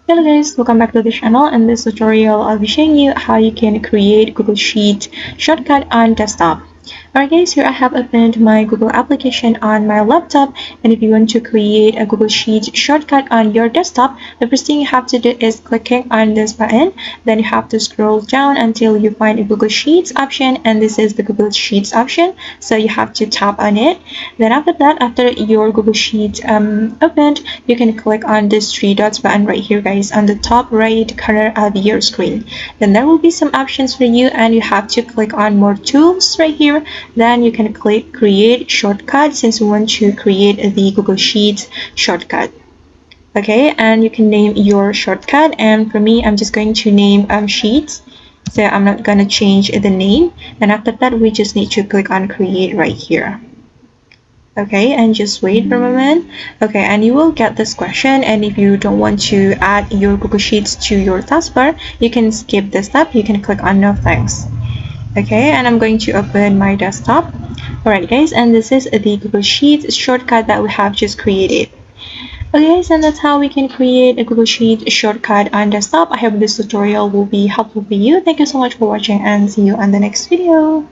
Hello guys, welcome back to the channel. In this tutorial, I'll be showing you how you can create Google Sheet shortcut on desktop. Alright guys, here I have opened my Google application on my laptop, and if you want to create a Google Sheet shortcut on your desktop, the first thing you have to do is clicking on this button. Then you have to scroll down until you find a Google Sheets option, and this is the Google Sheets option, so you have to tap on it. Then after that, after your Google Sheet opened, you can click on this three dots button right here guys on the top right corner of your screen. Then there will be some options for you, and you have to click on more tools right here. Then you can click create shortcut since we want to create the Google Sheets shortcut. Okay, and you can name your shortcut, and for me I'm just going to name Sheets, so I'm not gonna change the name. And after that, we just need to click on create right here. Okay, and just wait for a moment. Okay, and you will get this question, and if you don't want to add your Google Sheets to your taskbar, you can skip this step. You can click on no thanks. Okay, and I'm going to open my desktop. Alright guys, and this is the Google Sheets shortcut that we have just created. Okay guys, and that's how we can create a Google Sheet shortcut on desktop. I hope this tutorial will be helpful for you. Thank you so much for watching, and see you on the next video.